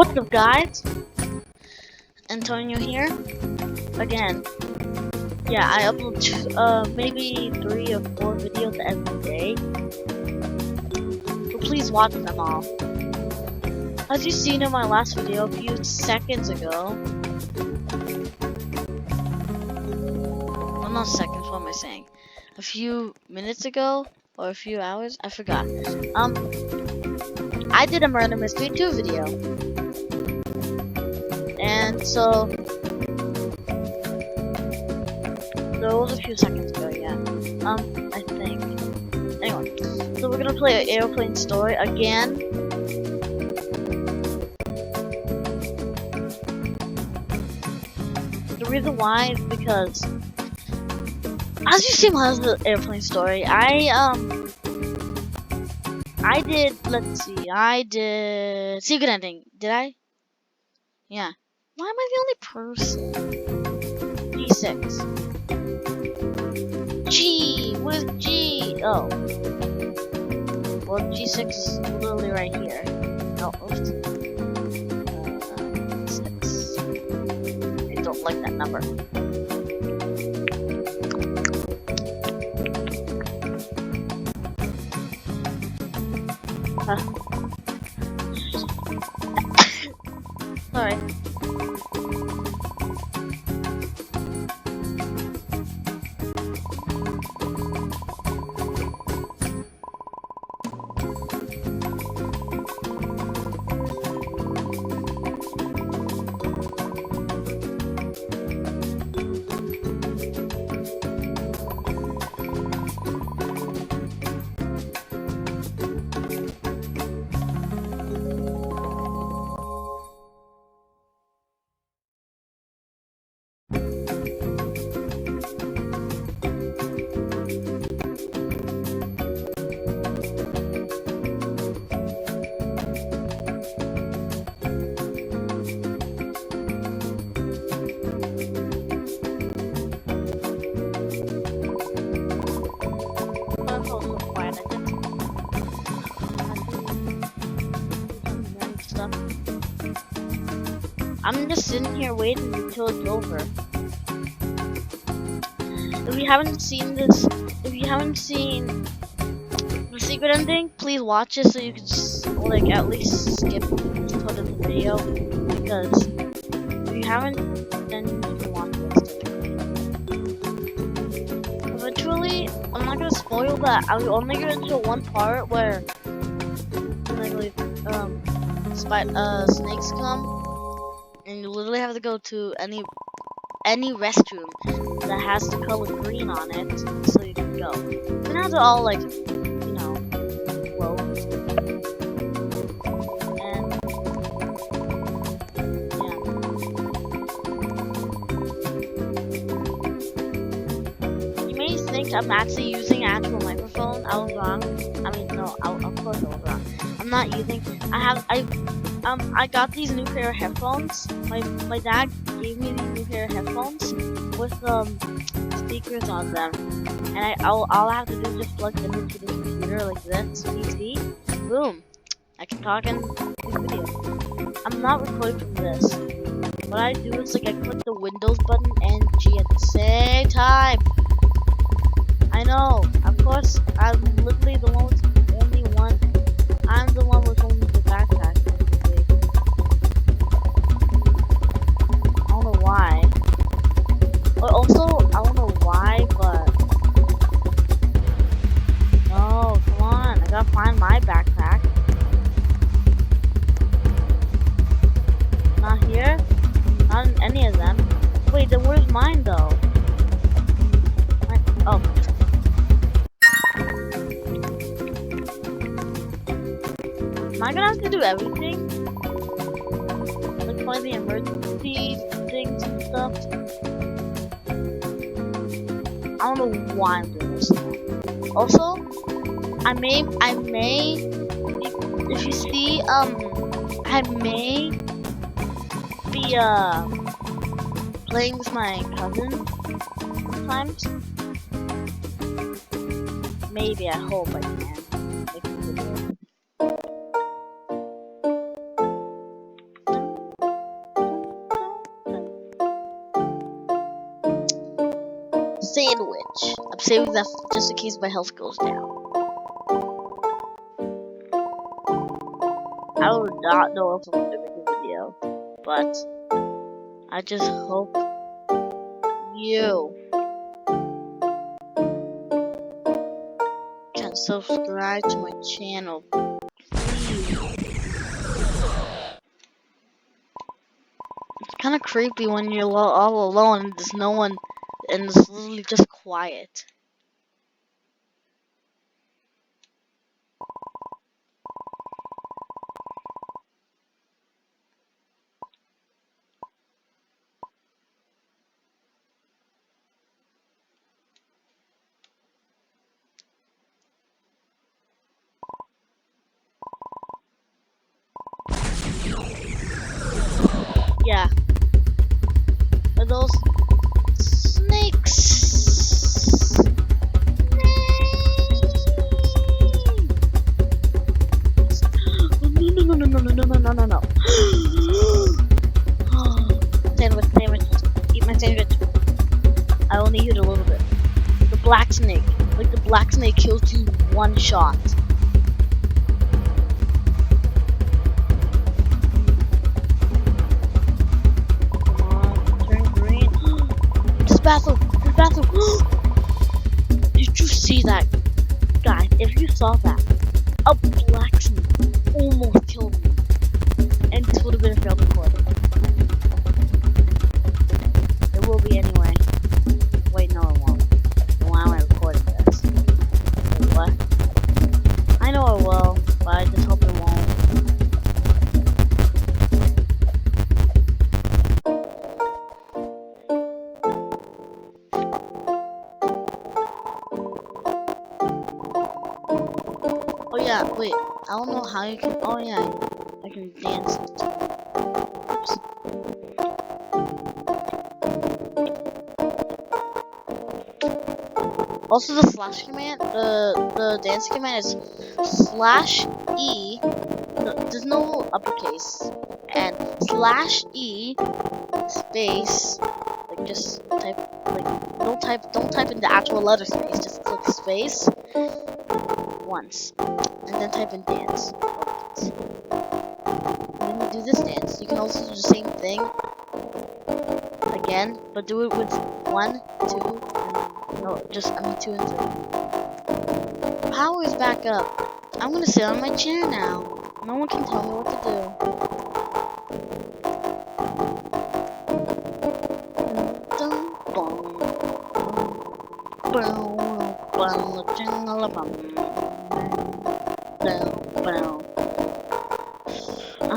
What's up, guys? Antonio here again. Yeah, I upload maybe 3 or 4 videos every day, so please watch them all. As you seen in my last video a few seconds ago, well, not seconds. What am I saying? A few minutes ago or a few hours? I forgot. I did a murder mystery 2 video. And so that was a few seconds ago, yeah. I think. Anyway, so we're gonna play an airplane story again. The reason why is because, as you see my last airplane story, I did, let's see, I did secret ending. Did I? Yeah. Why am I the only person? G6. G! What is G? Oh. Well, G6 is literally right here. No, oops. 6. I don't like that number. Sorry. I'm just sitting here waiting until it's over. If you haven't seen this, if you haven't seen the secret ending, please watch it so you can like at least skip this part of the video, because if you haven't, then you can watch this typically. Eventually, I'm not gonna spoil that. I'll only get into one part where snakes come. And you literally have to go to any restroom that has the color green on it, so you can go. So now they're all like, you know, closed. And yeah, you may think I'm actually using an actual microphone. I was wrong. I mean, no, of course I was wrong. I'm not using. I got these new pair of headphones. My dad gave me these new pair of headphones with speakers on them, and all I have to do is just plug them into the computer like this PC. Boom! I can talk in this video. I'm not recording from this. What I do is like I click the Windows button and G at the same time. I know. Of course, I'm literally the one with only one. I'm the one with only the backpack. Why? But also, I don't know why, but no, come on, I gotta find my backpack. Not here? Not in any of them. Wait, then where's mine though? Oh. Am I gonna have to do everything? Like find the emergency things and stuff. I don't know why I'm doing this. Also, I may, if you see, I may be, playing with my cousin sometimes. Maybe, I hope I can. sandwich. I'm saving that just in case my health goes down. I would not know if I'm gonna make a video, but I just hope you can subscribe to my channel. It's kind of creepy when you're all alone and there's no one, and it's literally just quiet. Yeah. Are those snakes? No. Sandwich. Eat my sandwich. I only eat a little bit. The black snake. Like the black snake kills you one shot. Come on, turn green. This bathroom. Did you see that? Guys, if you saw that, a black snake almost killed me. And this would have been a failed recording. It will be anyway. Wait, no it won't. Why am I recording this? Wait, what? I know it will, but I just hope it won't. Oh yeah, wait. I don't know how you can. Oh yeah, I can dance. Oops. Also, the slash command, the dance command is /E. No, there's no uppercase, and /E space. Like just type. Like don't type in the actual letter space. Just click space once, and then type in dance. And then you do this dance. You can also do the same thing again, but do it with 1, 2, and no, just 2 and 3. Power is back up. I'm gonna sit on my chair now. No one can tell me what to do.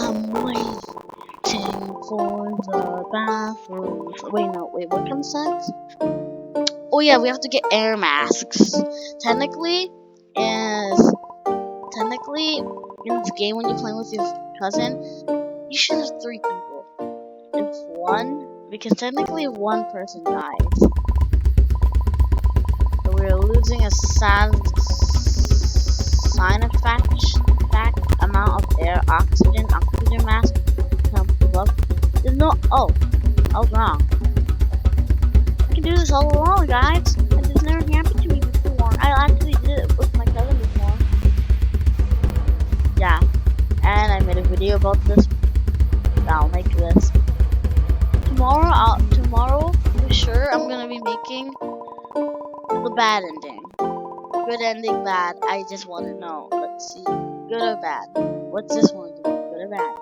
I'm waiting for the bathrooms. Wait, what comes next? Oh yeah, we have to get air masks. Technically, in this game when you're playing with your cousin, you should have 3 people. If because technically if one person dies, so we're losing a sign effect amount of air, oxygen mask. There's no. Oh, I was wrong. I can do this all alone, guys. And this never happened to me before. I actually did it with my cousin before. Yeah, and I made a video about this. I'll make this tomorrow for sure. I'm gonna be making the bad ending. Good ending, bad. I just want to know. Let's see, good or bad. What's this one doing? Good or bad?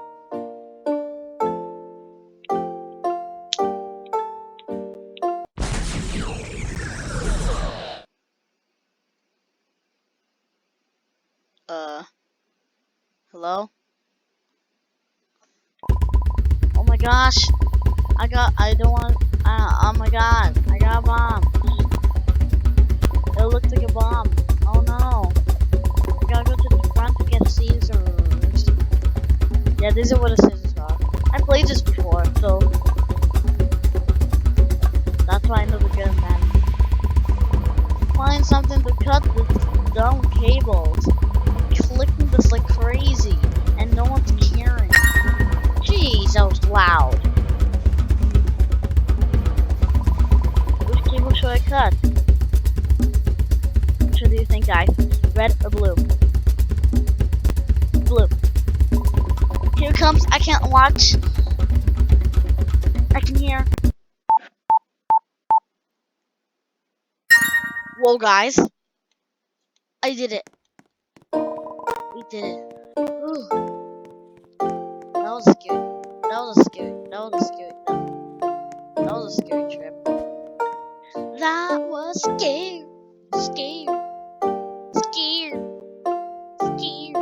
Hello? Oh my gosh! Oh my god! I got a bomb! It looks like a bomb. Oh no! I gotta go to the front to get scissors. Yeah, these are what the scissors are. I played this before, so that's why I know the good and bad. Find something to cut the dumb cables. Clicking this like crazy, and no one's caring. Jeez, that was loud. Which cable should I cut? comes. I can't watch. I can hear. Whoa, guys. I did it. We did it. Ooh, that was scary. That was a scary. That was a scary. That was a scary trip. That was scary. Scary. Scared. Scared.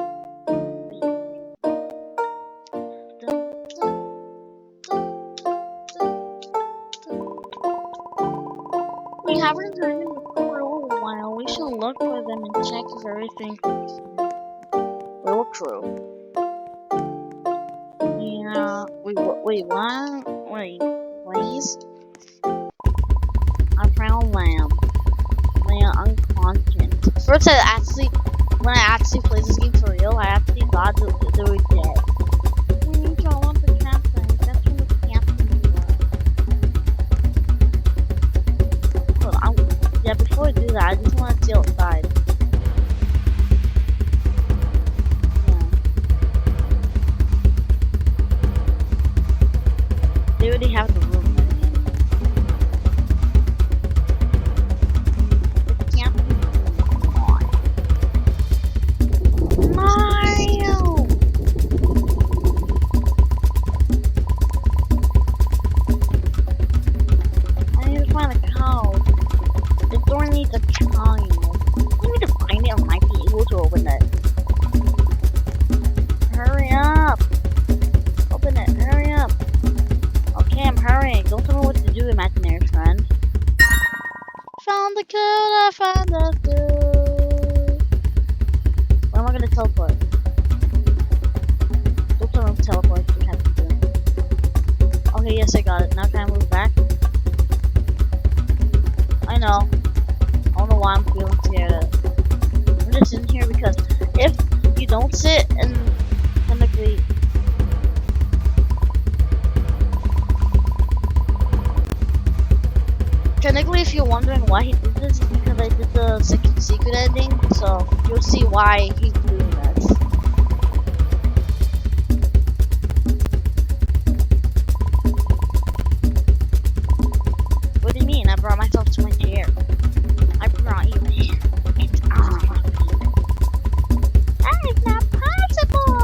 We haven't heard them for a while. We should look for them and check if everything will true. Yeah. Wait, what? Wait, please? I found lamb. They are unconscious. First, when I actually played this game for real, I actually thought they were dead. We need to want the captain. That's when the captain was. Yeah, before I do that, I just want to see outside. Yeah. They already have the room ready. Mario! I need to find a cow. The door needs a cow, you know. I need to find it. I might be able to open it. Hurry up! Open it. Hurry up. Okay, I'm hurrying. Don't tell me what to do, imaginary friend. Found the code. I found the code. Where am I gonna teleport? Don't tell me to teleport. You have to do. Okay, yes, I got it. Now can I move back? I know. I don't know why I'm feeling scared. I'm just in here because if you don't sit and technically. Technically, if you're wondering why he did this, it's because I did the secret ending, so you'll see why he's doing this. What do you mean? I brought myself to my chair. I brought you here. It's all that is not possible!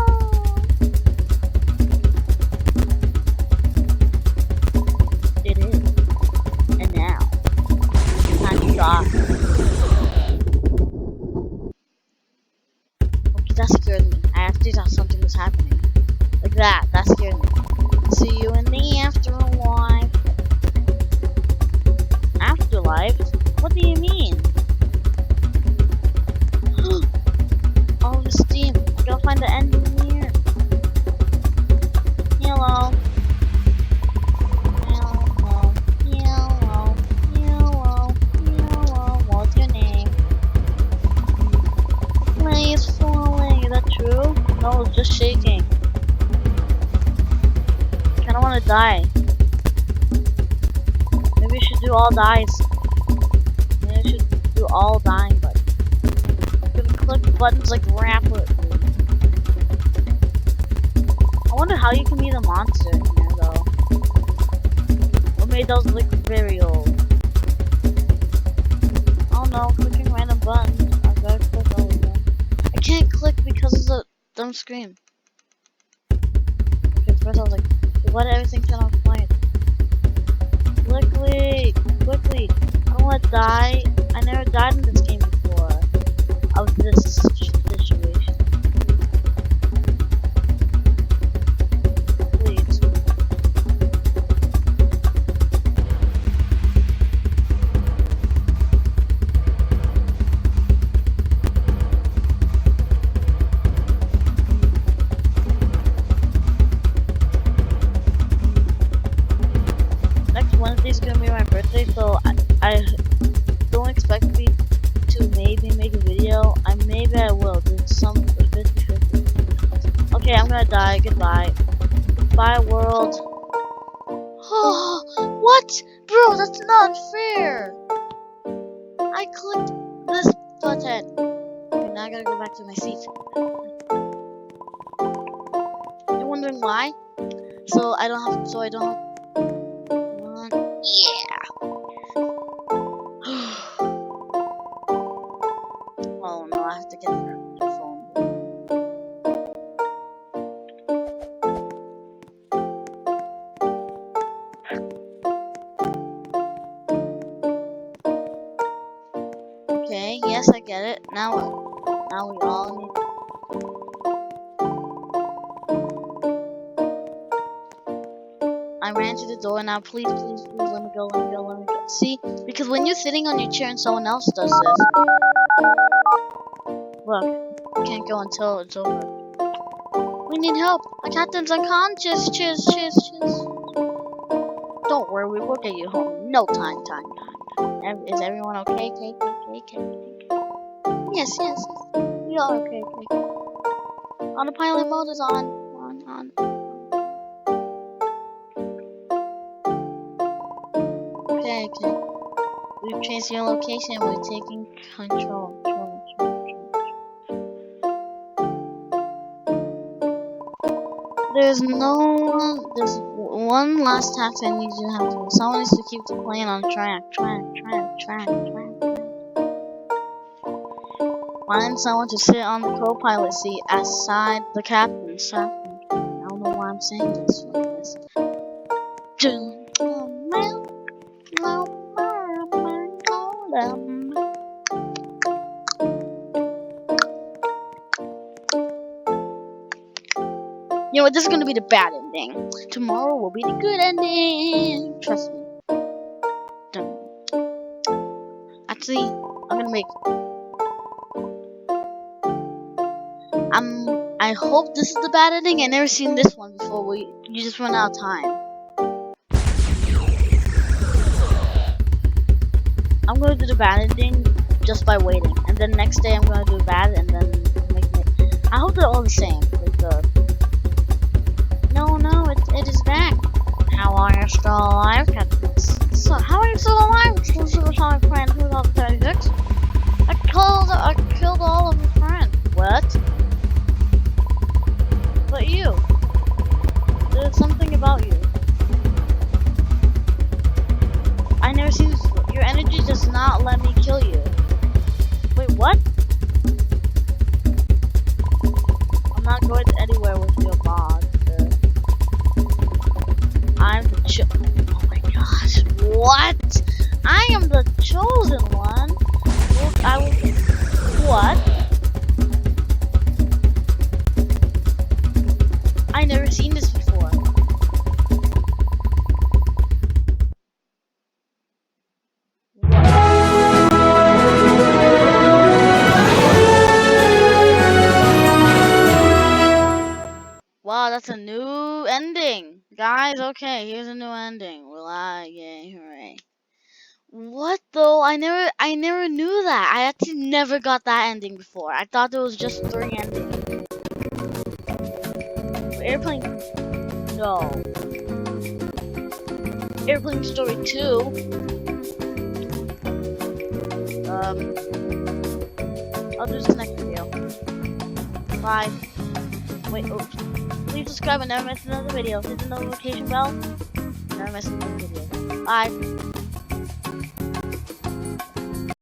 It is. And now, time to drop. Okay, that scared me. I actually thought something was happening. Like that. That scared me. See you in the afterlife. Afterlife? What do you mean? All the steam. I gotta find the ending here. Hello. Hello. Hello. Hello. Hello. What's your name? Please falling. Is that true? No, it's just shaking. I kinda wanna die. Maybe we should do all dies. Maybe I should do all dying buttons. You can click buttons like rapidly. I wonder how you can be the monster in here though. Or maybe those look very old. I don't know, clicking random buttons. I gotta click all of them. I can't click because of the dumb screen. Okay, first I was like, what everything turn off quiet. Quickly! Quickly! I don't wanna die. I never died in this game before. Of this situation. Please. Next Wednesday's gonna be my birthday, so I don't expect me to maybe make a video. Maybe I will. There's some 50-50. Okay, I'm gonna die. Goodbye. Goodbye, world. What? Bro, that's not fair. I clicked this button. Okay, now I gotta go back to my seat. You will wondering why? So I don't have. Yeah. Oh no, I have to get the phone. Okay, yes, I get it. Now we all need. I ran to the door. Now, please, let me go. See, because when you're sitting on your chair and someone else does this, look, you can't go until it's over. We need help. Our captain's unconscious. Cheers. Don't worry, we'll get you home. No time. Is everyone okay? Yes. We are okay. Autopilot mode is on. Okay. We've traced your location. We're taking control. There's one last task I need you to have to do. Someone needs to keep the plane on track. Find someone to sit on the co-pilot seat aside the captain. I don't know why I'm saying this like this. You know what? This is gonna be the bad ending. Tomorrow will be the good ending. Trust me. Actually, I'm gonna make. I hope this is the bad ending. I never seen this one before. Where you just run out of time. I'm gonna do the bad ending just by waiting, and then next day I'm gonna do bad, and then make it. I hope they're all the same. No, it is back. How are you still alive, Captain? So, how are you still alive? Still my friend who's all 36? I killed all of your friends. What? But you. There's something about you. I never seen this before. Your energy does not let me kill you. Wait, what? I'm not going anywhere with your bod. I'm the oh my gosh, what? I am the chosen one? What? I never seen this before. Wow, that's a new ending. Guys, okay, here's a new ending. Yay, hooray. What though? I never knew that. I actually never got that ending before. I thought there was just 3 endings. Airplane. No. Airplane Story 2. I'll do this next video. Bye. Wait, oops. Please subscribe and never miss another video. Hit the notification bell. Never miss another video. Bye.